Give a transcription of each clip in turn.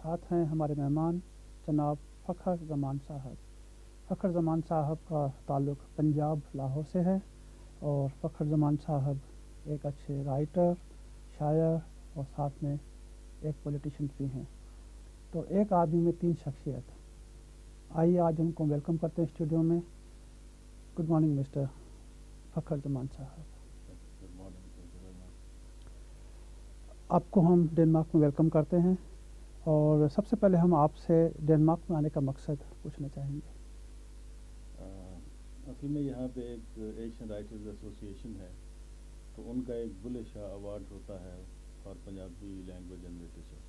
ساتھ ہیں ہمارے مہمان جناب فخر زمان صاحب. فخر زمان صاحب کا تعلق پنجاب لاہور سے ہے اور فخر زمان صاحب ایک اچھے رائٹر، شاعر اور ساتھ میں ایک پولیٹیشین بھی ہیں. تو ایک آدمی میں 3 شخصیت. آئیے آج ان کو ویلکم کرتے ہیں اسٹوڈیو میں. Good morning mister Fakhar Zaman صاحب. آپ کو ہم ڈنمارک میں ویلکم کرتے ہیں اور سب سے پہلے ہم آپ سے ڈنمارک میں آنے کا مقصد پوچھنا چاہیں گے. اصل میں یہاں پہ ایک ایشین رائٹرز ایسوسی ایشن ہے، تو ان کا ایک بلے شاہ ایوارڈ ہوتا ہے for Punjabi language and literature.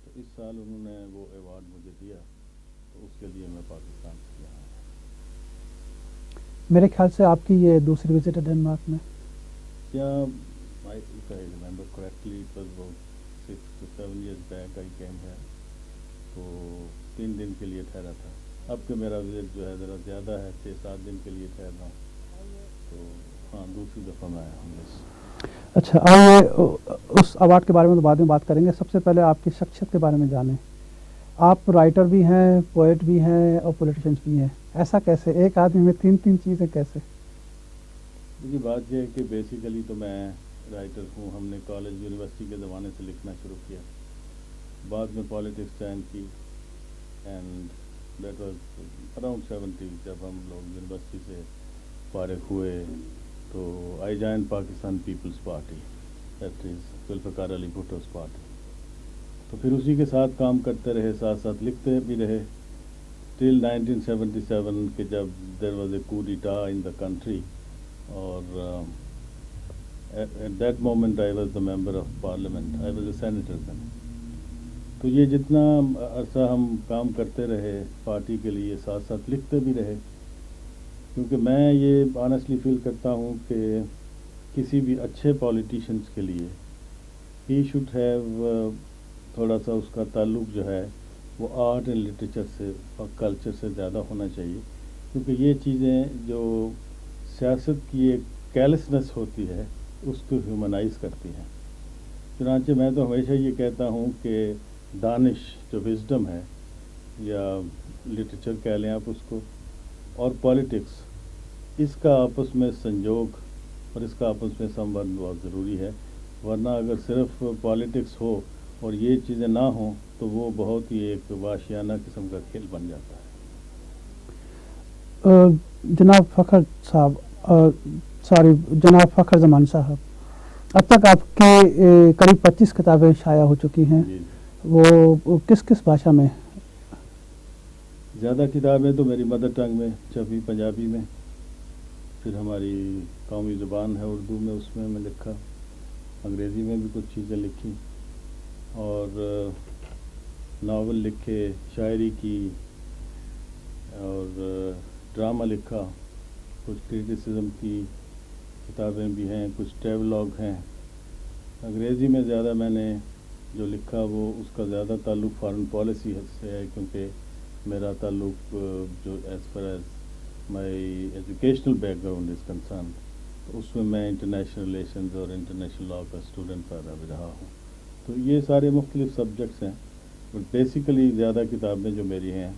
تو اس سال انہوں نے وہ ایوارڈ مجھے دیا، تو اس کے لیے میں پاکستان سے یہاں آیا. میرے خیال سے آپ کی یہ دوسری وزٹ ہے ڈنمارک میں. کیا if I remember correctly, it was about 6 to 7 years back I came here. تو 3 دن کے لیے ٹھہرا تھا. اب کہ میرا وزٹ جو ہے ذرا زیادہ ہے، 6-7 دن کے لیے ٹھہر رہا ہوں. تو ہاں، دوسری دفعہ میں آیا ہوں. اچھا، آئیے اس ایوارڈ کے بارے میں تو بعد میں بات کریں گے. سب سے پہلے آپ کی شخصیت کے بارے میں جانیں. آپ رائٹر بھی ہیں، پوئٹ بھی ہیں اور پولیٹیشینس بھی ہیں. ایسا کیسے؟ ایک آدمی میں 3 چیزیں کیسے؟ دیکھیے، بات یہ ہے کہ بیسیکلی تو میں رائٹر ہوں. ہم نے کالج یونیورسٹی کے زمانے سے لکھنا شروع کیا. بعد میں پالیٹکس جوائن کی اینڈ دیٹ واز اراؤنڈ 70. جب ہم لوگ یونیورسٹی سے فارغ ہوئے تو I join Pakistan Peoples Party, that is Zulfikar Ali Bhutto's party. تو پھر اسی کے ساتھ کام کرتے رہے، ساتھ ساتھ لکھتے بھی رہے ٹل 1977 کہ جب there was a coup d'etat in the country. اور at that moment I was the member of parliament, I was a senator then. تو یہ جتنا عرصہ ہم کام کرتے رہے پارٹی کے لیے، ساتھ ساتھ لکھتے بھی رہے. کیونکہ میں یہ آنیسٹلی فیل کرتا ہوں کہ کسی بھی اچھے پولیٹیشنس کے لیے ہی شوڈ ہیو تھوڑا سا اس کا تعلق جو ہے وہ آرٹ اینڈ لٹریچر سے اور کلچر سے زیادہ ہونا چاہیے. کیونکہ یہ چیزیں جو سیاست کی ایک کیلسنس ہوتی ہے اس کو ہیومنائز کرتی ہیں. چنانچہ میں تو ہمیشہ یہ کہتا ہوں کہ دانش جو وزڈم ہے، یا لٹریچر کہہ لیں آپ اس کو، اور پالیٹکس، اس کا آپس میں سنجوگ اور اس کا آپس میں سمبند بہت ضروری ہے. ورنہ اگر صرف پالیٹکس ہو اور یہ چیزیں نہ ہوں تو وہ بہت ہی ایک وحشیانہ قسم کا کھیل بن جاتا ہے. جناب فخر صاحب، جناب فخر زمان صاحب، اب تک آپ کی قریب 25 کتابیں شائع ہو چکی ہیں. جی. وہ کس کس بھاشا میں؟ زیادہ کتابیں تو میری مدر ٹنگ میں چھپی، پنجابی میں. پھر ہماری قومی زبان ہے اردو میں، اس میں لکھا. انگریزی میں بھی کچھ چیزیں لکھی اور ناول لکھے، شاعری کی اور ڈرامہ لکھا. کچھ کرٹیسزم کی کتابیں بھی ہیں، کچھ ٹریولاگ ہیں. انگریزی میں زیادہ میں نے جو لکھا وہ اس کا زیادہ تعلق فارن پالیسی سے ہے، کیونکہ میرا تعلق جو as per as my educational back ground is concern, تو اس میں انٹرنیشنل ریلیشنز اور انٹرنیشنل لا کا اسٹوڈنٹ رہا ہوں. تو یہ سارے مختلف سبجیکٹس ہیں، بٹ بیسیکلی زیادہ کتابیں جو میری ہیں.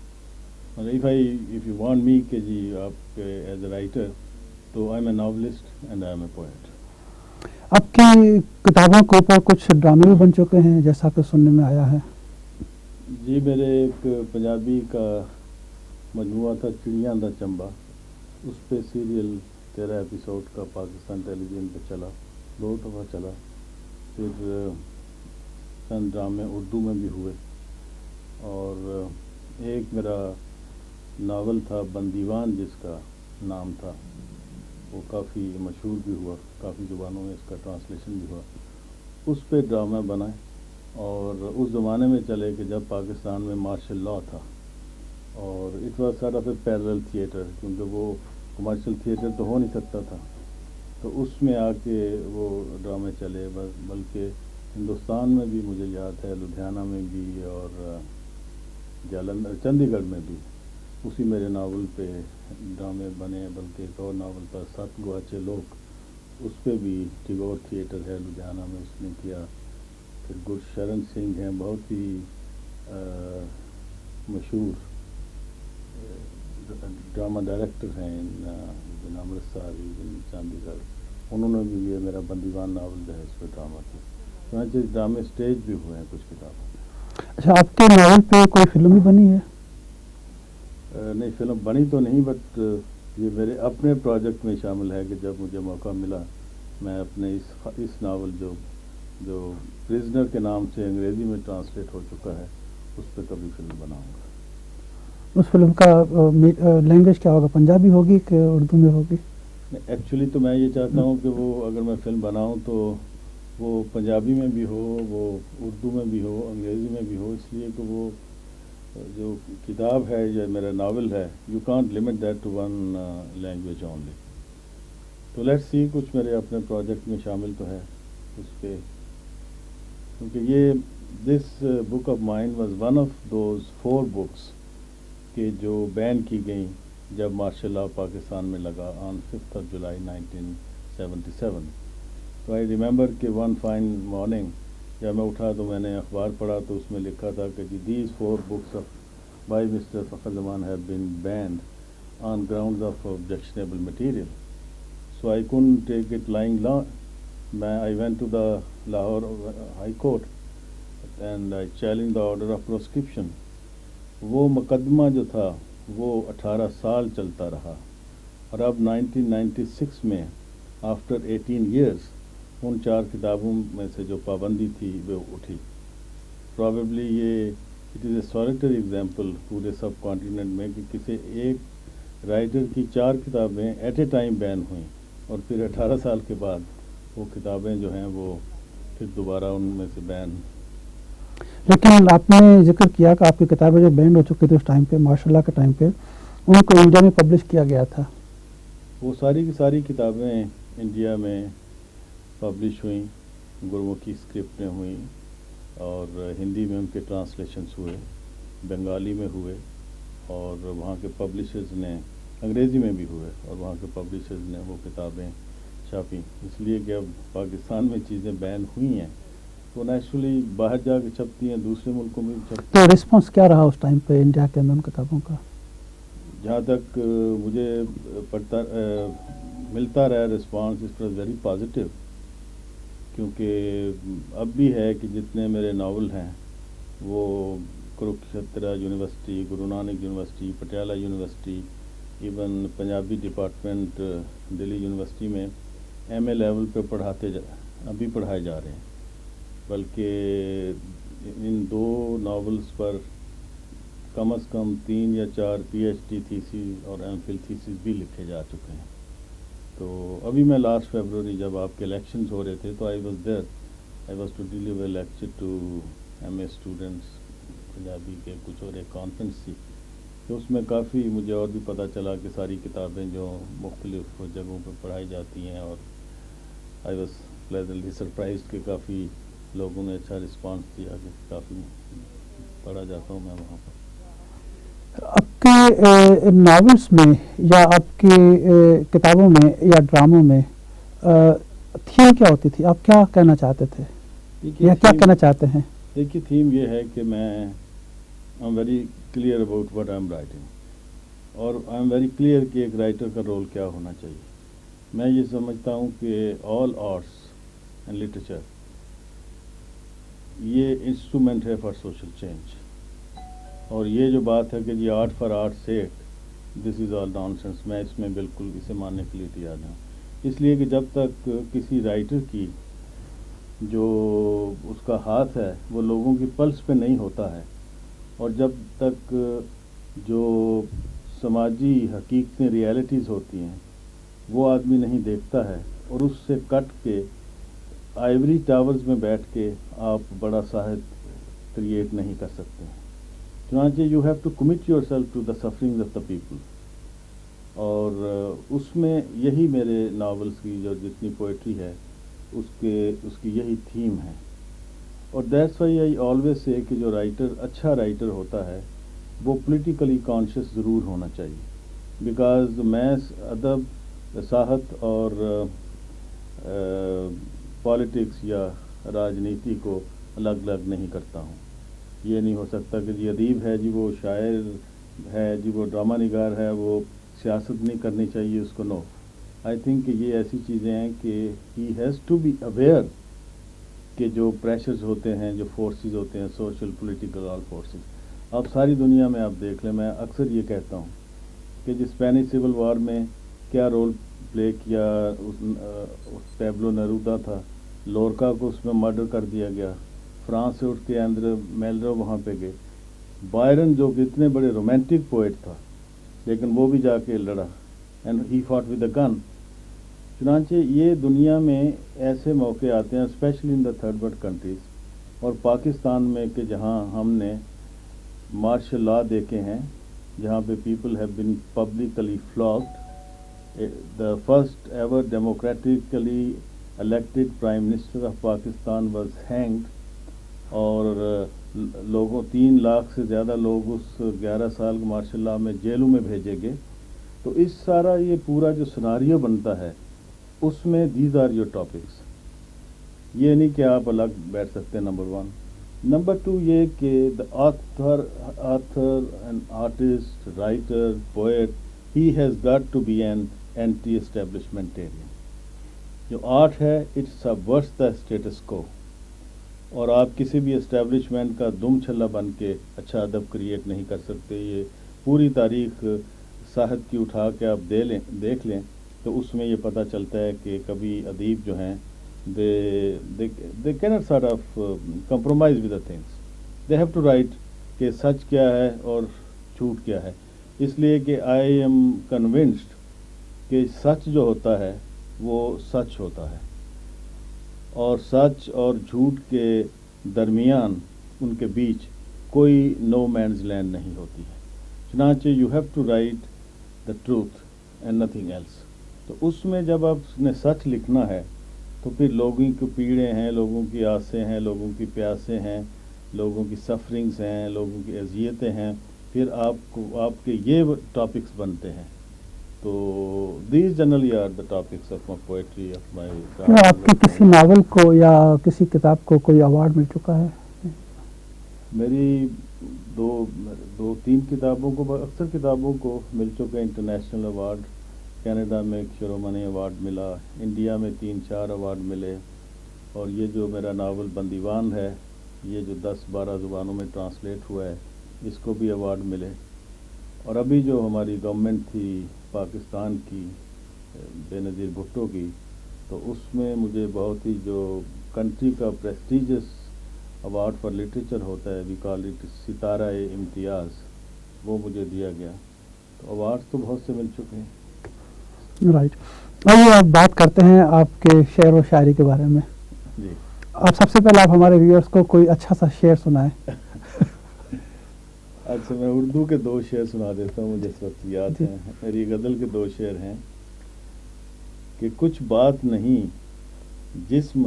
اور if you want me کہ جی آپ ایز اے رائٹر، تو I M a novelist and I am a poet. آپ کی کتابوں کے اوپر کچھ ڈرامے بھی بن چکے ہیں جیسا کہ سننے میں آیا ہے. جی، میرے ایک پنجابی کا مجموعہ تھا چڑیاں دا چمبا، اس پہ سیریل 13 ایپیسوڈ کا پاکستان ٹیلی ویژن پہ چلا، 2 دفعہ چلا. پھر چند ڈرامے اردو میں بھی ہوئے، اور ایک میرا ناول تھا بندیوان جس کا نام تھا، وہ کافی مشہور بھی ہوا، کافی زبانوں میں اس کا ٹرانسلیشن بھی ہوا. اس پہ ڈرامہ بنائے اور اس زمانے میں چلے کہ جب پاکستان میں مارشل لا تھا، اور it was sort of a parallel theatre, کیونکہ وہ کمرشل تھیٹر تو ہو نہیں سکتا تھا. تو اس میں آ کے وہ ڈرامے چلے. بلکہ ہندوستان میں بھی مجھے یاد ہے، لدھیانہ میں بھی اور جالندھر چندی گڑھ میں بھی اسی میرے ناول پہ ڈرامے بنے. بلکہ ایک اور ناول تھا 7 گواچے لوگ، اس پہ بھی ٹیگور تھیٹر ہے لدھیانہ میں، اس نے کیا. پھر گرشرن سنگھ ہیں، بہت ہی مشہور ڈرامہ ڈائریکٹر ہیں بن امرتسر بن چاندی گڑھ، انہوں نے بھی یہ میرا بندیوان ناول جو ہے اس پہ ڈرامہ کیا، چنانچہ ڈرامے اسٹیج بھی ہوئے ہیں کچھ کتابوں. اچھا، آپ کے ناول پہ کوئی فلم بھی بنی ہے؟ نہیں، فلم بنی تو نہیں، بٹ یہ میرے اپنے پروجیکٹ میں شامل ہے کہ جب مجھے موقع ملا میں اپنے اس ناول جو پریزنر کے نام سے انگریزی میں ٹرانسلیٹ ہو چکا ہے اس پہ کبھی فلم بناؤں گا. اس فلم کا لینگویج کیا ہوگا، پنجابی ہوگی کہ اردو میں ہوگی؟ ایکچولی تو میں یہ چاہتا ہوں کہ وہ اگر میں فلم بناؤں تو وہ پنجابی میں بھی ہو، وہ اردو میں بھی ہو، انگریزی میں بھی ہو، اس لیے کہ وہ جو کتاب ہے یا میرا ناول ہے you can't limit that to one language only. تو لیٹس سی، کچھ میرے اپنے پروجیکٹ میں شامل تو ہے اس پہ، کیونکہ یہ this book of mine was one of those 4 books کہ جو بین کی گئیں جب مارشل لاء پاکستان میں لگا آن 5 جولائی 1977. تو آئی ریمبر کہ ون فائن مارننگ جب میں اٹھا تو میں نے اخبار پڑھا تو اس میں لکھا تھا کہ these 4 books by mister Fakhar Zaman have been banned on grounds of objectionable material. So I couldn't take it lying low. I went to the Lahore High Court and I challenged the order of proscription. وہ مقدمہ جو تھا وہ 18 سال چلتا رہا اور اب 1996 میں آفٹر 18 years ان 4 کتابوں میں سے جو پابندی تھی وہ اٹھی. پرابیبلی یہ اٹ از اے سولیٹری ایگزامپل پورے سب کانٹیننٹ میں کہ کسی ایک رائٹر کی 4 کتابیں ایٹ اے ٹائم بین ہوئیں اور پھر 18 سال کے بعد وہ کتابیں جو ہیں وہ پھر دوبارہ ان میں سے بین. لیکن آپ نے ذکر کیا کہ آپ کی کتابیں جو بینڈ ہو چکی تھی اس ٹائم پہ، مارشل لاء کے ٹائم پہ، ان کو انڈیا میں پبلش کیا گیا تھا. وہ ساری کی ساری کتابیں انڈیا میں پبلش ہوئیں، گرمکھی اسکرپٹ میں ہوئیں اور ہندی میں ان کے ٹرانسلیشنس ہوئے، بنگالی میں ہوئے اور وہاں کے پبلشرز نے انگریزی میں بھی ہوئے اور وہاں کے پبلشرز نے وہ کتابیں چھاپیں. اس لیے کہ اب پاکستان میں چیزیں بین ہوئی ہیں تو نیچرلی باہر جا کے چھپتی ہیں، دوسرے ملکوں میں بھی چھپتی ہیں. تو رسپانس کیا رہا اس ٹائم پہ انڈیا کے اندر ان کتابوں کا؟ جہاں تک مجھے ملتا رہا رسپانس اس پر ویری پازیٹیو، کیونکہ اب بھی ہے کہ جتنے میرے ناول ہیں وہ Kurukshetra university, Guru Nanak university, Patiala university, even Punjabi department Delhi university میں ایم اے لیول پہ ابھی پڑھائے جا رہے ہیں. بلکہ ان 2 ناولز پر کم از کم 3 یا 4 پی ایچ ڈی تھیسیز اور ایم فل تھیسیز بھی لکھے جا چکے ہیں. تو ابھی میں لاسٹ فیبروری جب آپ کے الیکشنز ہو رہے تھے تو I was to deliver a lecture to M A students Punjabi کے کچھ، اور ایک کانفرنس تھی تو اس میں کافی مجھے اور بھی پتہ چلا کہ ساری کتابیں جو مختلف جگہوں پہ پڑھائی جاتی ہیں، اور آئی واز پلیزنٹلی سرپرائزڈ کہ کافی لوگوں نے اچھا رسپانس دیا کہ کافی پڑھا جاتا ہوں میں وہاں پر. آپ کے ناولس میں یا آپ کی کتابوں میں یا ڈراموں میں تھیم کیا ہوتی تھی؟ آپ کیا کہنا چاہتے تھے یا کیا کہنا چاہتے ہیں؟ دیکھیے، تھیم یہ ہے کہ میں I am very clear about what I am writing, اور آئی ایم ویری کلیئر کہ ایک رائٹر کا رول کیا ہونا چاہیے. میں یہ سمجھتا ہوں کہ آل آرٹس اینڈ لٹریچر یہ انسٹرومنٹ ہے فار سوشل چینج، اور یہ جو بات ہے کہ جی art for art sake, this is all nonsense, میں اس میں بالکل اسے ماننے کے لیے تیار ہوں. اس لیے کہ جب تک کسی رائٹر کی جو اس کا ہاتھ ہے وہ لوگوں کی پلس پہ نہیں ہوتا ہے، اور جب تک جو سماجی حقیقتیں ریالٹیز ہوتی ہیں وہ آدمی نہیں دیکھتا ہے، اور اس سے کٹ کے آئیوری ٹاورز میں بیٹھ کے آپ بڑا ساہت کریٹ نہیں کر سکتے. چنانچہ you have to commit yourself to the suffering of the people, اور اس میں یہی میرے ناولس کی جو جتنی پوئٹری ہے اس کی یہی تھیم ہے. اور that's why I always say کہ جو رائٹر اچھا رائٹر ہوتا ہے وہ پولیٹیکلی کانشیس ضرور ہونا چاہیے، بیکاز میں ادب، ساحت اور پالیٹکس یا راجنیتی کو الگ الگ نہیں کرتا ہوں. یہ نہیں ہو سکتا کہ جی ادیب ہے، جی وہ شاعر ہے، جی وہ ڈرامہ نگار ہے، وہ سیاست نہیں کرنی چاہیے اس کو. نو، آئی تھنک کہ یہ ایسی چیزیں ہیں کہ he has to be aware کہ جو پریشرز ہوتے ہیں، جو فورسز ہوتے ہیں، سوشل پولیٹیکل آل فورسز. اب ساری دنیا میں آپ دیکھ لیں، میں اکثر یہ کہتا ہوں کہ جس اسپینش سول وار میں کیا رول پلے کیا پیبلو نیرودا تھا، لورکا کو اس میں مرڈر کر دیا گیا، فرانس سے اٹھ کے اندر میلرو وہاں پہ گئے، بائرن جو کہ اتنے بڑے رومانٹک پوئٹ تھا لیکن وہ بھی جا کے لڑا، and he fought with a gun. چنانچہ یہ دنیا میں ایسے موقع آتے ہیں specially in the third world countries, اور پاکستان میں کہ جہاں ہم نے مارشل لا دیکھے ہیں، جہاں پہ people have been publicly flogged. The first ever democratically elected prime minister of Pakistan was hanged, اور لوگوں 3 لاکھ سے زیادہ لوگ اس 11 سال کے مارشل لا میں جیلوں میں بھیجے گئے. تو اس سارا یہ پورا جو سناریو بنتا ہے اس میں دیز آر یور ٹاپکس. یہ نہیں کہ آپ الگ بیٹھ سکتے ہیں. نمبر 1. نمبر 2 یہ کہ the author and artist, writer, poet, he has got to be an anti establishmentarian. جو آرٹ ہے اٹس ورس دا اسٹیٹس کو، اور آپ کسی بھی اسٹیبلشمنٹ کا دم چھلا بن کے اچھا ادب کریٹ نہیں کر سکتے. یہ پوری تاریخ ساحت کی اٹھا کے آپ دیکھ لیں تو اس میں یہ پتہ چلتا ہے کہ کبھی ادیب جو ہیں they cannot sort of compromise with the things. They have to write کہ سچ کیا ہے اور جھوٹ کیا ہے. اس لیے کہ I am convinced کہ سچ جو ہوتا ہے وہ سچ ہوتا ہے، اور سچ اور جھوٹ کے درمیان ان کے بیچ کوئی نو مینز لینڈ نہیں ہوتی ہے. چنانچہ you have to write the truth and nothing else. تو اس میں جب آپ نے سچ لکھنا ہے تو پھر لوگوں کی پیڑیں ہیں، لوگوں کی آسیں ہیں، لوگوں کی پیاسیں ہیں، لوگوں کی سفرنگز ہیں، لوگوں کی اذیتیں ہیں، پھر آپ کے یہ ٹاپکس بنتے ہیں. تو these generally are the topics of my poetry, of my. کیا آپ کی کسی ناول کو یا کسی کتاب کو کوئی ایوارڈ مل چکا ہے؟ میری 2-3 کتابوں کو، اکثر کتابوں کو مل چکے انٹرنیشنل ایوارڈ. کینیڈا میں ایک شیرومنی ایوارڈ ملا، انڈیا میں 3-4 ایوارڈ ملے، اور یہ جو میرا ناول بندیوان ہے یہ جو 10-12 زبانوں میں ٹرانسلیٹ ہوا ہے اس کو بھی ایوارڈ ملے. اور ابھی جو ہماری گورنمنٹ تھی پاکستان کی بے نظیر بھٹو کی، تو اس میں مجھے بہت ہی جو کنٹری کا پریسٹیجس ایوارڈ فار لٹریچر ہوتا ہے، وی کال اٹ ستارہ امتیاز، وہ مجھے دیا گیا. تو ایوارڈ تو بہت سے مل چکے ہیں. رائٹ. آئیے آپ بات کرتے ہیں آپ کے شعر و شاعری کے بارے میں. جی، آپ سب سے پہلے آپ ہمارے ویورز کو کوئی اچھا سا شعر سنائیں. اچھا، میں اردو کے 2 شعر سنا دیتا ہوں، مجھے اس وقت یاد ہیں. میری غزل کے 2 شعر ہیں کہ کچھ بات نہیں جسم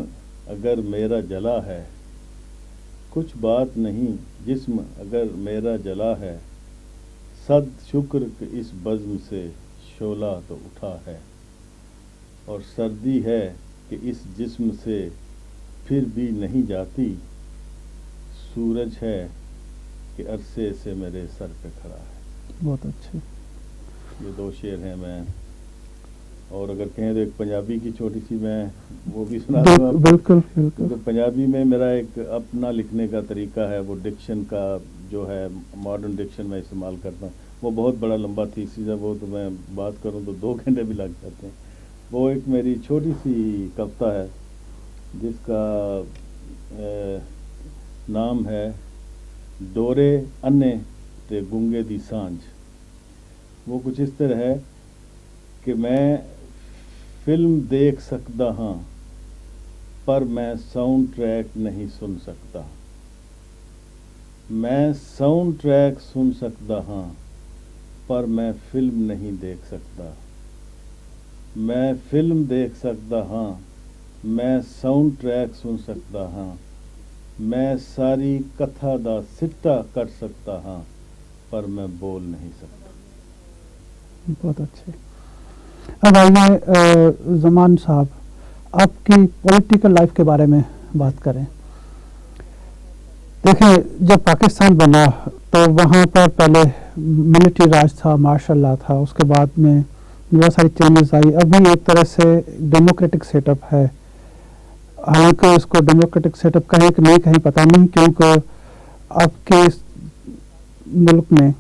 اگر میرا جلا ہے، کچھ بات نہیں جسم اگر میرا جلا ہے، صد شکر کہ اس بزم سے شعلہ تو اٹھا ہے، اور سردی ہے کہ اس جسم سے پھر بھی نہیں جاتی، سورج ہے کہ عرصے سے میرے سر پہ کھڑا ہے. بہت اچھے. یہ 2 شعر ہیں. میں اور اگر کہیں تو ایک پنجابی کی چھوٹی سی میں وہ بھی سنا دوں. بالکل. کیونکہ پنجابی میں میرا ایک اپنا لکھنے کا طریقہ ہے، وہ ڈکشن کا جو ہے ماڈرن ڈکشن میں استعمال کرتا ہوں. وہ بہت بڑا لمبا تھیسس ہے، وہ تو میں بات کروں تو 2 گھنٹے بھی لگ جاتے ہیں. وہ ایک میری چھوٹی سی کفتہ ہے جس کا نام ہے ڈورے انے تے گنگے دی سانجھ. وہ کچھ اس طرح ہے کہ میں فلم دیکھ سکتا ہاں پر میں ساؤنڈ ٹریک نہیں سن سکتا. میں ساؤنڈ ٹریک سن سکتا ہاں پر میں فلم نہیں دیکھ سکتا. میں فلم دیکھ سکتا ہاں، میں ساؤنڈ ٹریک سن سکتا ہاں، میں ساری کتھا دا سٹا کر سکتا ہاں پر میں بول نہیں سکتا. بہت اچھے. اب آئیے زمان صاحب، آپ کی پولیٹیکل لائف کے بارے میں بات کریں. دیکھیں جب پاکستان بنا تو وہاں پر پہلے ملٹری راج تھا، مارشل لا تھا، اس کے بعد میں بہت ساری چینجز آئی. ابھی ایک طرح سے ڈیموکریٹک سیٹ اپ ہے، حالانکہ اس کو ڈیموکریٹک سیٹ اپ کہیں کہ نہیں کہیں پتہ نہیں، کیونکہ اب کے ملک میں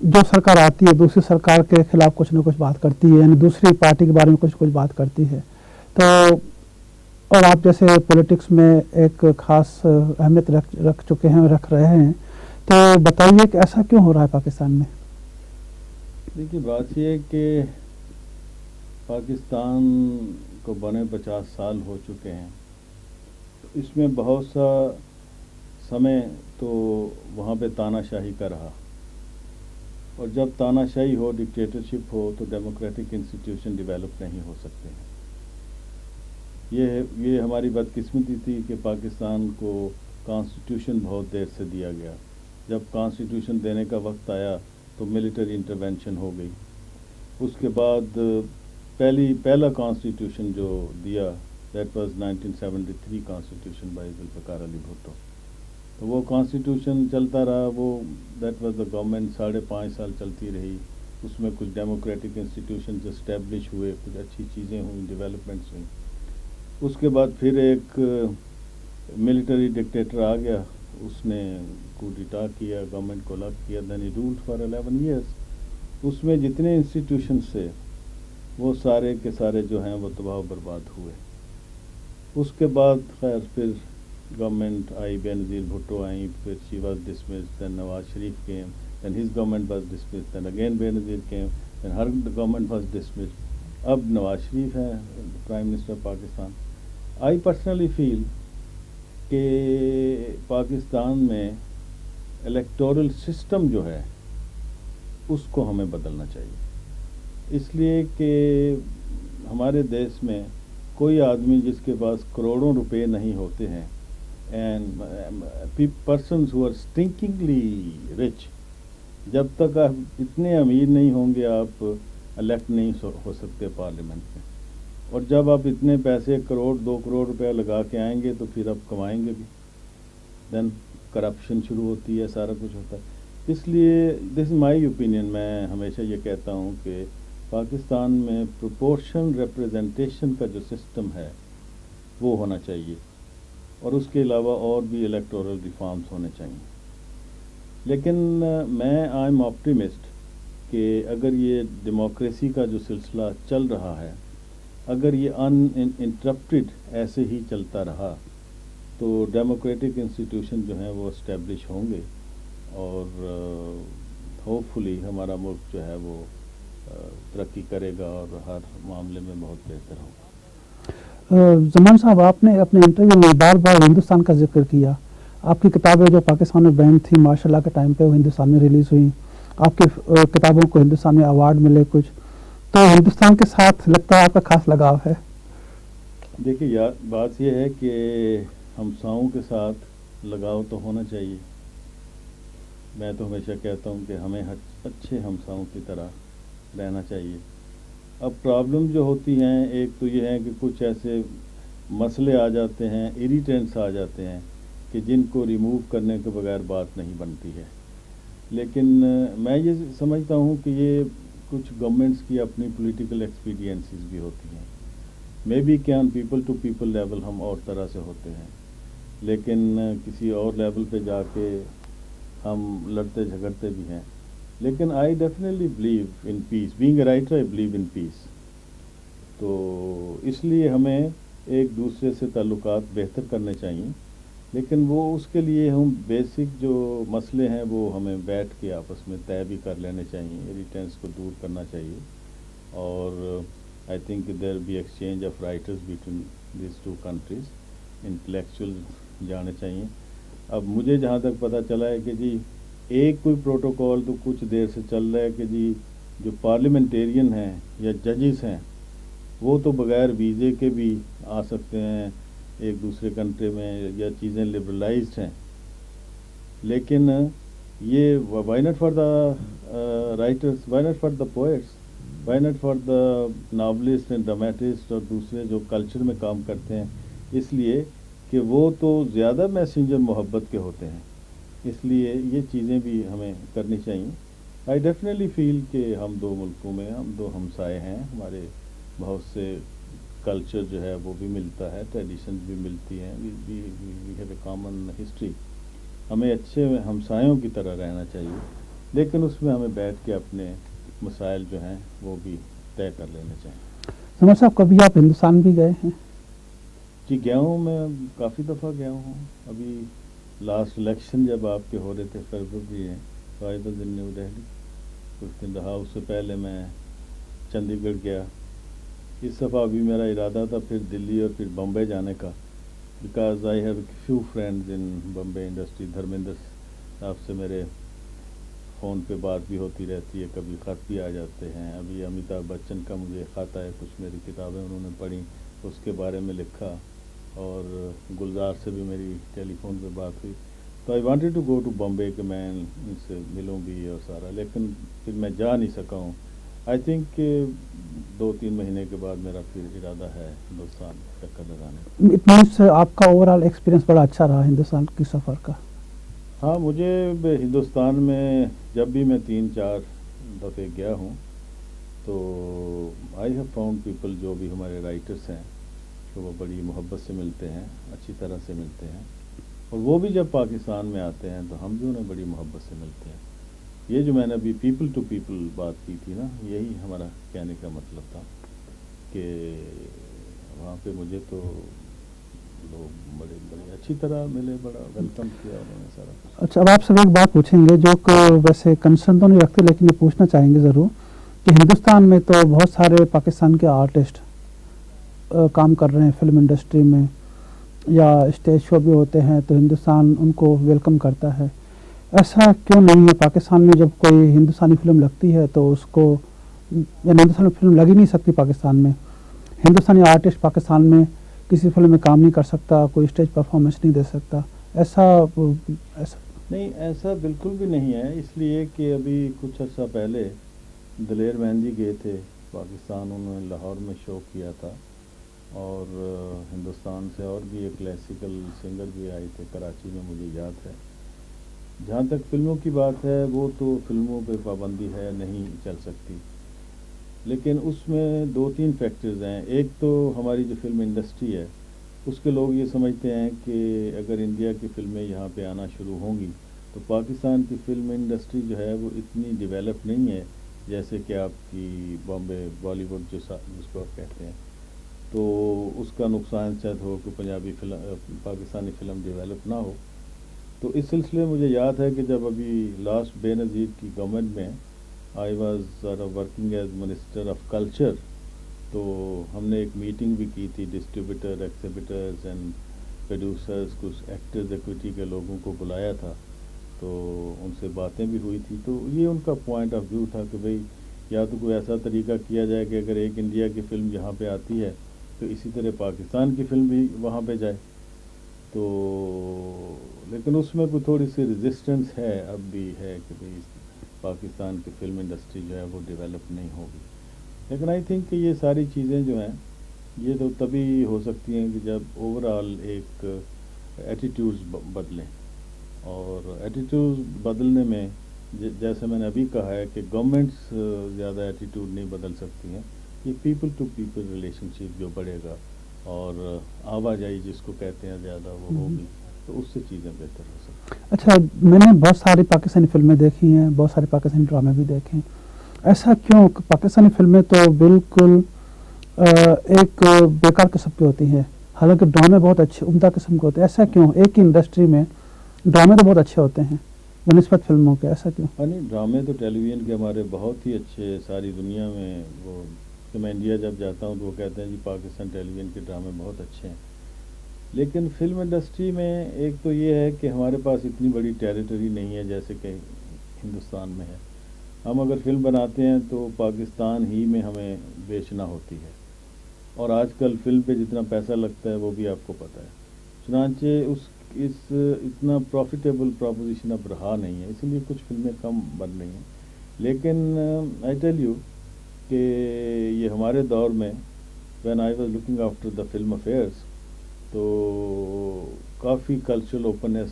جو سرکار آتی ہے دوسری سرکار کے خلاف کچھ نہ کچھ بات کرتی ہے، یعنی دوسری پارٹی کے بارے میں کچھ بات کرتی ہے. تو اور آپ جیسے پولیٹکس میں ایک خاص اہمیت رکھ چکے ہیں، رکھ رہے ہیں، تو بتائیے کہ ایسا کیوں ہو رہا ہے پاکستان میں؟ دیکھیے بات یہ ہے کہ پاکستان کو بنے 50 سال ہو چکے ہیں. اس میں بہت سا سمے تو وہاں پہ تانا شاہی کا رہا، اور جب تانا شاہی ہو، ڈکٹیٹرشپ ہو، تو ڈیموکریٹک انسٹیٹیوشن ڈیولپ نہیں ہو سکتے ہیں. یہ ہماری بدقسمتی تھی کہ پاکستان کو کانسٹیٹیوشن بہت دیر سے دیا گیا. جب کانسٹیٹیوشن دینے کا وقت آیا تو ملٹری انٹرونشن ہو گئی. اس کے بعد پہلا کانسٹیٹیوشن جو دیا that was 1973 constitution by Zulfikar Ali Bhutto. تو وہ کانسٹیٹیوشن چلتا رہا، وہ دیٹ واز دا گورنمنٹ 5.5 سال چلتی رہی. اس میں کچھ ڈیموکریٹک انسٹیٹیوشنز اسٹیبلش ہوئے، کچھ اچھی چیزیں ہوئیں، ڈیولپمنٹس ہوئیں. اس کے بعد پھر ایک ملٹری ڈکٹیٹر آ گیا، اس نے کو ڈیٹا کیا، گورنمنٹ کو الگ کیا، دین ہی رولڈ فار 11 ایئرس. اس میں جتنے انسٹیٹیوشنز تھے وہ سارے کے سارے جو ہیں وہ تباہ و برباد ہوئے. اس کے بعد خیر پھر گورنمنٹ آئی، بے نظیر بھٹو آئیں، پھر she was dismissed, then Nawaz Sharif came, then his government was dismissed, then again Benazir came, then her government was dismissed. اب نواز شریف ہیں prime minister Pakistan. I personally feel کہ پاکستان میں الیکٹورل سسٹم جو ہے اس کو ہمیں بدلنا چاہیے. اس لیے کہ ہمارے دیش میں کوئی آدمی جس کے پاس کروڑوں روپے نہیں ہوتے ہیں، and persons who are stinkingly rich, جب تک آپ اتنے امیر نہیں ہوں گے آپ الیکٹ نہیں ہو سکتے پارلیمنٹ میں. اور جب آپ اتنے پیسے 1 کروڑ 2 کروڑ روپیہ لگا کے آئیں گے تو پھر آپ کمائیں گے بھی، دین کرپشن شروع ہوتی ہے، سارا کچھ ہوتا ہے. اس لیے دس از مائی اوپینین، میں ہمیشہ یہ کہتا ہوں کہ پاکستان میں پروپورشن ریپرزنٹیشن کا جو سسٹم ہے وہ ہونا چاہیے، اور اس کے علاوہ اور بھی الیکٹورل ریفارمز ہونے چاہیے. لیکن میں آئی ایم آپٹیمسٹ کہ اگر یہ ڈیموکریسی کا جو سلسلہ چل رہا ہے، اگر یہ انٹرپٹیڈ ایسے ہی چلتا رہا تو ڈیموکریٹک انسٹیٹیوشن جو ہیں وہ اسٹیبلش ہوں گے، اور ہوپ فلی ہمارا ملک جو ہے وہ ترقی کرے گا اور ہر معاملے میں بہت بہتر ہوگا. زمان صاحب، آپ نے اپنے انٹرویو میں بار بار ہندوستان کا ذکر کیا. آپ کی کتابیں جو پاکستان میں بین تھیں ماشاء اللہ کے ٹائم پہ وہ ہندوستان میں ریلیز ہوئیں. آپ کی کتابوں کو ہندوستان میں ایوارڈ ملے کچھ، تو ہندوستان کے ساتھ لگتا ہے آپ کا خاص لگاؤ ہے. دیکھیے بات یہ ہے کہ ہمساؤں کے ساتھ لگاؤ تو ہونا چاہیے. میں تو ہمیشہ کہتا ہوں کہ ہمیں اچھے ہمساؤں کی طرح رہنا چاہیے. اب پرابلم جو ہوتی ہیں، ایک تو یہ ہے کہ کچھ ایسے مسئلے آ جاتے ہیں، اریٹینٹس آ جاتے ہیں کہ جن کو ریموو کرنے کے بغیر بات نہیں بنتی ہے. لیکن میں یہ سمجھتا ہوں کہ یہ کچھ گورنمنٹس کی اپنی پولیٹیکل ایکسپیڈینسیز بھی ہوتی ہیں. مے بی کہ on people to people level ہم اور طرح سے ہوتے ہیں، لیکن کسی اور لیول پہ جا کے ہم لڑتے جھگڑتے بھی ہیں. لیکن I definitely believe in peace, being a writer I believe in peace. تو اس لیے ہمیں ایک دوسرے سے تعلقات بہتر کرنے چاہیے. لیکن وہ اس کے لیے ہم بیسک جو مسئلے ہیں وہ ہمیں بیٹھ کے آپس میں طے بھی کر لینے چاہیے، اریٹینس کو دور کرنا چاہیے. اور I think there be exchange of writers between these two countries, intellectual جانے چاہیے. اب مجھے جہاں تک پتہ چلا ہے کہ جی ایک کوئی پروٹوکول تو کچھ دیر سے چل رہا ہے کہ جی جو پارلیمنٹیرین ہیں یا ججز ہیں وہ تو بغیر ویزے کے بھی آ سکتے ہیں ایک دوسرے کنٹری میں، یا چیزیں لبرلائزڈ ہیں. لیکن یہ why not for the writers, why not for the poets, why not for the novelist and dramatist اور دوسرے جو کلچر میں کام کرتے ہیں. اس لیے کہ وہ تو زیادہ میسنجر محبت کے ہوتے ہیں، اس لیے یہ چیزیں بھی ہمیں کرنی چاہیے. آئی ڈیفینیٹلی فیل کہ ہم دو ملکوں میں ہم دو ہمسائے ہیں، ہمارے بہت سے کلچر جو ہے وہ بھی ملتا ہے، ٹریڈیشنز بھی ملتی ہیں، we have a common history. ہمیں اچھے ہمسایوں کی طرح رہنا چاہیے، لیکن اس میں ہمیں بیٹھ کے اپنے مسائل جو ہیں وہ بھی طے کر لینے چاہیے. سمر صاحب کبھی آپ ہندوستان بھی گئے ہیں؟ جی گیا ہوں، میں کافی دفعہ گیا ہوں. ابھی لاسٹ الیکشن جب آپ کے ہو رہے تھے فروری میں، تو I was in new Delhi, کچھ دن رہا. اس سے پہلے میں چندی گڑھ گیا. اس دفعہ ابھی میرا ارادہ تھا پھر دلی اور پھر بمبئی جانے کا، because I have few friends in Bombay industry. Dharmendra صاحب سے میرے فون پہ بات بھی ہوتی رہتی ہے، کبھی خط بھی آ جاتے ہیں. ابھی امیتابھ بچن کا مجھے خط آیا، کچھ میری کتابیں انہوں نے پڑھی، اس کے بارے میں لکھا. اور گلزار سے بھی میری ٹیلی فون پہ بات ہوئی. تو I wanted to go to Bombay کہ میں ان سے ملوں بھی اور سارا، لیکن پھر میں جا نہیں سکا ہوں. آئی تھنک کہ 2-3 مہینے کے بعد میرا پھر ارادہ ہے ہندوستان چکر لگانے. اٹ مینس آپ کا اوور آل ایکسپیرینس بڑا اچھا رہا ہندوستان کی سفر کا. ہاں، مجھے ہندوستان میں جب بھی میں 3-4 دفعے گیا ہوں تو آئی ہیو فاؤنڈ پیپل جو بھی ہمارے رائٹرس ہیں کہ وہ بڑی محبت سے ملتے ہیں، اچھی طرح سے ملتے ہیں. اور وہ بھی جب پاکستان میں آتے ہیں تو ہم بھی انہیں بڑی محبت سے ملتے ہیں. یہ جو میں نے ابھی پیپل ٹو پیپل بات کی تھی نا، یہی ہمارا کہنے کا مطلب تھا کہ وہاں پہ مجھے تو لوگ بڑے اچھی طرح ملے، بڑا ویلکم کیا انہوں نے سارا کچھ. اچھا، اب آپ سے ایک بات پوچھیں گے جو کہ ویسے کنسرن تو نہیں رکھتے، لیکن یہ پوچھنا چاہیں گے ضرور کہ ہندوستان میں تو بہت سارے پاکستان کے آرٹسٹ کام کر رہے ہیں فلم انڈسٹری میں، یا اسٹیج شو بھی ہوتے ہیں تو ہندوستان ان کو ویلکم کرتا ہے. ایسا کیوں نہیں ہے پاکستان میں؟ جب کوئی ہندوستانی فلم لگتی ہے تو اس کو، یعنی ہندوستانی فلم لگ ہی نہیں سکتی پاکستان میں. ہندوستانی آرٹسٹ پاکستان میں کسی فلم میں کام نہیں کر سکتا، کوئی اسٹیج پرفارمنس نہیں دے سکتا. ایسا نہیں، ایسا بالکل بھی نہیں ہے. اس لیے کہ ابھی کچھ عرصہ پہلے دلیر مہندی گئے تھے پاکستان، انہوں نے لاہور میں شو کیا تھا. اور ہندوستان سے اور بھی ایک کلاسیکل سنگر بھی آئے تھے کراچی میں، مجھے یاد ہے. جہاں تک فلموں کی بات ہے، وہ تو فلموں پہ پابندی ہے، نہیں چل سکتی. لیکن اس میں 2-3 فیکٹرز ہیں. ایک تو ہماری جو فلم انڈسٹری ہے اس کے لوگ یہ سمجھتے ہیں کہ اگر انڈیا کی فلمیں یہاں پہ آنا شروع ہوں گی تو پاکستان کی فلم انڈسٹری جو ہے وہ اتنی ڈیولپ نہیں ہے جیسے کہ آپ کی بامبے بالی ووڈ جس کو آپ کہتے ہیں. تو اس کا نقصان شاید ہو کہ پاکستانی فلم ڈیولپ نہ ہو. تو اس سلسلے مجھے یاد ہے کہ جب ابھی لاسٹ بے نظیر کی گورنمنٹ میں I was working as minister of culture, تو ہم نے ایک میٹنگ بھی کی تھی. ڈسٹریبیوٹر، ایکسیبیٹرز اینڈ پروڈیوسرز، کچھ ایکٹرز ایکویٹی کے لوگوں کو بلایا تھا، تو ان سے باتیں بھی ہوئی تھی. تو یہ ان کا پوائنٹ آف ویو تھا کہ بھئی یا تو کوئی ایسا طریقہ کیا جائے کہ اگر ایک انڈیا کی فلم یہاں پہ آتی ہے تو اسی طرح پاکستان کی فلم بھی وہاں پہ جائے. تو لیکن اس میں کوئی تھوڑی سی ریزسٹنس ہے، اب بھی ہے کہ بھئی پاکستان کی فلم انڈسٹری جو ہے وہ ڈیولپ نہیں ہوگی. لیکن آئی تھنک کہ یہ ساری چیزیں جو ہیں یہ تو تبھی ہو سکتی ہیں کہ جب اوور آل ایک ایٹیٹیوڈز بدلیں. اور ایٹیٹیوڈ بدلنے میں جیسے میں نے ابھی کہا ہے کہ گورنمنٹس زیادہ ایٹیٹیوڈ نہیں بدل سکتی ہیں. یہ پیپل ٹو پیپل ریلیشن شپ جو بڑھے گا اور آواجائی جس کو کہتے ہیں زیادہ وہ ہوگی، تو اس سے چیزیں بہتر ہو سکتی ہیں. اچھا، میں نے بہت ساری پاکستانی فلمیں دیکھی ہیں، بہت سارے پاکستانی ڈرامے بھی دیکھے ہیں. ایسا کیوں کہ پاکستانی فلمیں تو بالکل ایک بیکار قسم کی ہوتی ہیں، حالانکہ ڈرامے بہت اچھے عمدہ قسم کے ہوتے ہیں. ایسا کیوں؟ ایک ہی انڈسٹری میں ڈرامے تو بہت اچھے ہوتے ہیں بنسبت فلموں کے، ایسا کیوں؟ نہیں، ڈرامے تو ٹیلی ویژن کے ہمارے بہت ہی اچھے، ساری دنیا میں وہ کہ میں انڈیا جب جاتا ہوں تو وہ کہتے ہیں جی پاکستان ٹیلی ویژن کے ڈرامے بہت اچھے ہیں. لیکن فلم انڈسٹری میں ایک تو یہ ہے کہ ہمارے پاس اتنی بڑی ٹیریٹری نہیں ہے جیسے کہ ہندوستان میں ہے. ہم اگر فلم بناتے ہیں تو پاکستان ہی میں ہمیں بیچنا ہوتی ہے، اور آج کل فلم پہ جتنا پیسہ لگتا ہے وہ بھی آپ کو پتہ ہے. چنانچہ اتنا پروفیٹیبل پروپوزیشن اب رہا نہیں ہے، اس لیے کچھ فلمیں کم بن رہی ہیں. لیکن آئی ٹیل یو کہ یہ ہمارے دور میں when I was looking after the film affairs, تو کافی کلچرل اوپننیس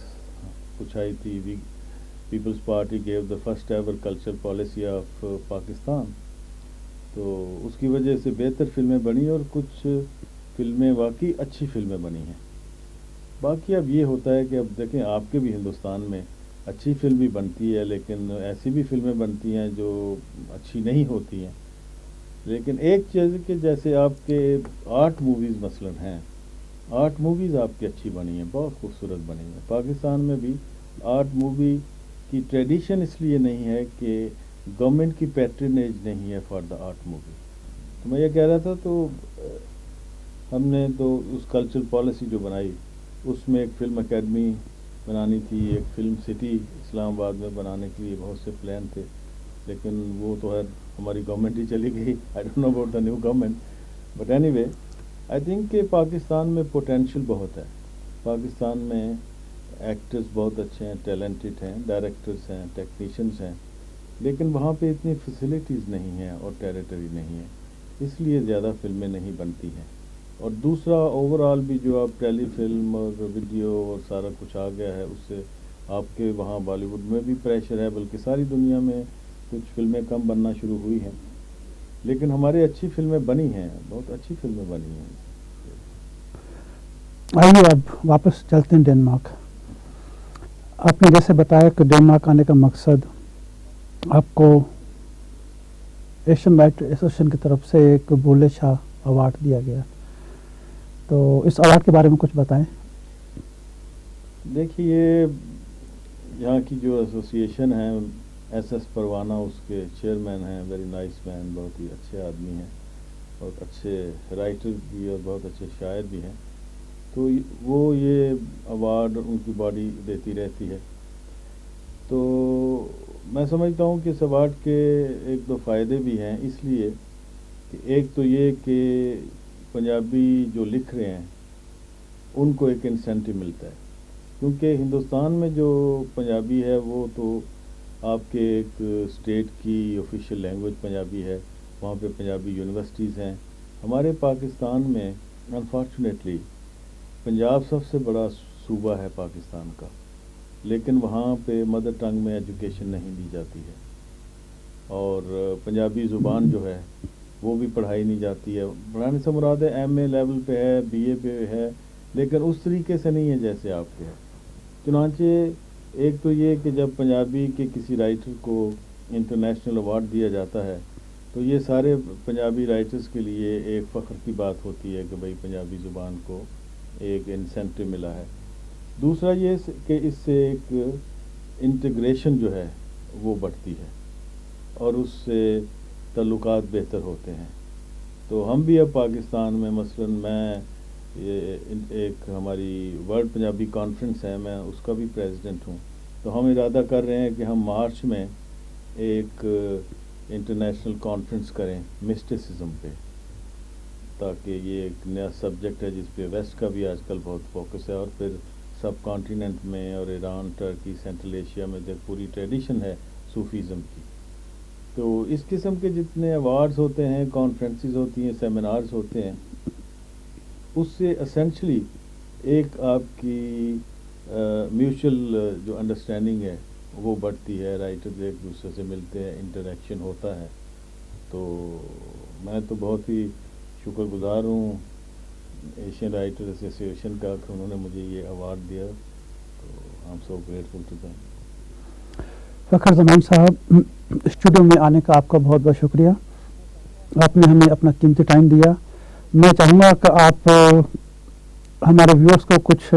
کچھ آئی تھی. Peoples Party gave the first ever cultural policy of Pakistan. تو اس کی وجہ سے بہتر فلمیں بنی اور کچھ فلمیں واقعی اچھی فلمیں بنی ہیں. باقی اب یہ ہوتا ہے کہ اب دیکھیں آپ کے بھی ہندوستان میں اچھی فلم بھی بنتی ہے، لیکن ایسی بھی فلمیں بنتی ہیں جو اچھی نہیں ہوتی ہیں. لیکن ایک چیز کہ جیسے آپ کے آرٹ موویز مثلاً ہیں، آرٹ موویز آپ کی اچھی بنی ہیں، بہت خوبصورت بنی ہیں. پاکستان میں بھی آرٹ مووی کی ٹریڈیشن اس لیے نہیں ہے کہ گورنمنٹ کی پیٹرنیج نہیں ہے فار دا آرٹ مووی. تو میں یہ کہہ رہا تھا، تو ہم نے تو اس کلچرل پالیسی جو بنائی اس میں ایک فلم اکیڈمی بنانی تھی، ایک فلم سٹی اسلام آباد میں بنانے کے لیے بہت سے پلان تھے، لیکن وہ تو ہے ہماری گورنمنٹ ہی چلی گئی. I don't know about the new government, but anyway I think کہ پاکستان میں پوٹینشیل بہت ہے. پاکستان میں ایکٹرز بہت اچھے ہیں، ٹیلنٹڈ ہیں، ڈائریکٹرز ہیں، ٹیکنیشینز ہیں، لیکن وہاں پہ اتنی فیسلٹیز نہیں ہیں اور ٹیریٹری نہیں ہے، اس لیے زیادہ فلمیں نہیں بنتی ہیں. اور دوسرا اوور آل بھی جو آپ ٹیلی فلم اور ویڈیو اور سارا کچھ آ گیا ہے، اس سے آپ کے وہاں بالی ووڈ میں بھی پریشر ہے، بلکہ ساری دنیا میں کچھ فلمیں کم بننا شروع ہوئی ہیں. لیکن ہمارے اچھی فلمیں بنی ہیں، بہت اچھی فلمیں بنی ہیں. آئیے اب واپس چلتے ہیں ڈنمارک. آپ نے جیسے بتایا کہ ڈنمارک آنے کا مقصد آپ کو ایشین رائٹر ایسوسیشن کی طرف سے ایک بولے شاہ ایوارڈ دیا گیا، تو اس ایوارڈ کے بارے میں کچھ بتائیں. دیکھیے، یہاں کی جو ایسوسیشن ہے، ایس ایس پروانہ اس کے چیئرمین ہیں، ویری نائس مین، بہت ہی اچھے آدمی ہیں، بہت اچھے رائٹر بھی اور بہت اچھے شاعر بھی ہیں. تو وہ یہ ایوارڈ ان کی باڈی دیتی رہتی ہے. تو میں سمجھتا ہوں کہ اس ایوارڈ کے ایک دو فائدے بھی ہیں، اس لیے کہ ایک تو یہ کہ پنجابی جو لکھ رہے ہیں ان کو ایک انسینٹو ملتا ہے، کیونکہ ہندوستان میں جو پنجابی ہے وہ تو آپ کے ایک اسٹیٹ کی آفیشیل لینگویج پنجابی ہے، وہاں پہ پنجابی یونیورسٹیز ہیں. ہمارے پاکستان میں انفارچونیٹلی پنجاب سب سے بڑا صوبہ ہے پاکستان کا، لیکن وہاں پہ مدر ٹنگ میں ایجوکیشن نہیں دی جاتی ہے، اور پنجابی زبان جو ہے وہ بھی پڑھائی نہیں جاتی ہے. پڑھانے سے مراد ہے ایم اے لیول پہ ہے، بی اے پہ ہے، لیکن اس طریقے سے نہیں ہے جیسے آپ کے ہے. چنانچہ ایک تو یہ کہ جب پنجابی کے کسی رائٹر کو انٹرنیشنل ایوارڈ دیا جاتا ہے تو یہ سارے پنجابی رائٹرز کے لیے ایک فخر کی بات ہوتی ہے کہ بھئی پنجابی زبان کو ایک انسینٹو ملا ہے. دوسرا یہ کہ اس سے ایک انٹیگریشن جو ہے وہ بڑھتی ہے اور اس سے تعلقات بہتر ہوتے ہیں. تو ہم بھی اب پاکستان میں مثلاً میں یہ ایک ہماری ورلڈ پنجابی کانفرنس ہے، میں اس کا بھی پریزیڈنٹ ہوں. تو ہم ارادہ کر رہے ہیں کہ ہم مارچ میں ایک انٹرنیشنل کانفرنس کریں مسٹسزم پہ، تاکہ یہ ایک نیا سبجیکٹ ہے جس پہ ویسٹ کا بھی آج کل بہت فوکس ہے، اور پھر سب کانٹیننٹ میں اور ایران، ٹرکی، سینٹرل ایشیا میں پوری ٹریڈیشن ہے صوفیزم کی. تو اس قسم کے جتنے ایوارڈز ہوتے ہیں، کانفرنسز ہوتی ہیں، سیمینارز ہوتے ہیں، اس سے اسینشلی ایک آپ کی میوچل جو انڈرسٹینڈنگ ہے وہ بڑھتی ہے، رائٹرز ایک دوسرے سے ملتے ہیں، انٹریکشن ہوتا ہے. تو میں تو بہت ہی شکر گزار ہوں ایشین رائٹر ایسوسیشن کا کہ انہوں نے مجھے یہ ایوارڈ دیا. تو I am so grateful to them. Fakhar Zaman صاحب، اسٹوڈیو میں آنے کا آپ کا بہت بہت شکریہ. آپ نے ہمیں اپنا قیمتی ٹائم دیا. میں چاہوں گا کہ آپ ہمارے ویورز کو کچھ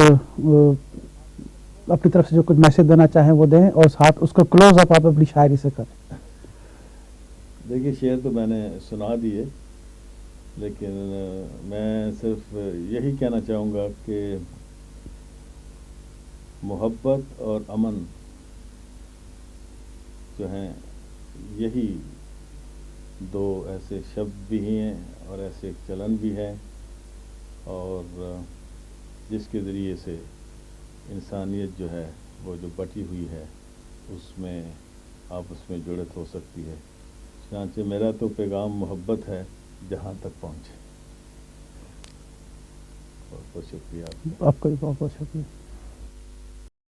اپنی طرف سے جو کچھ میسج دینا چاہیں وہ دیں، اور ساتھ اس کو کلوز اپ آپ اپنی شاعری سے کریں. دیکھیے، شعر تو میں نے سنا دیے، لیکن میں صرف یہی کہنا چاہوں گا کہ محبت اور امن جو ہیں یہی دو ایسے شبد بھی ہیں اور ایسے چلن بھی ہیں، اور جس کے ذریعے سے انسانیت جو ہے وہ جو بٹی ہوئی ہے اس میں آپس میں جڑت ہو سکتی ہے. چنانچہ میرا تو پیغام محبت ہے جہاں تک پہنچے. بہت بہت شکریہ آپ کا. آپ کا بھی بہت بہت شکریہ.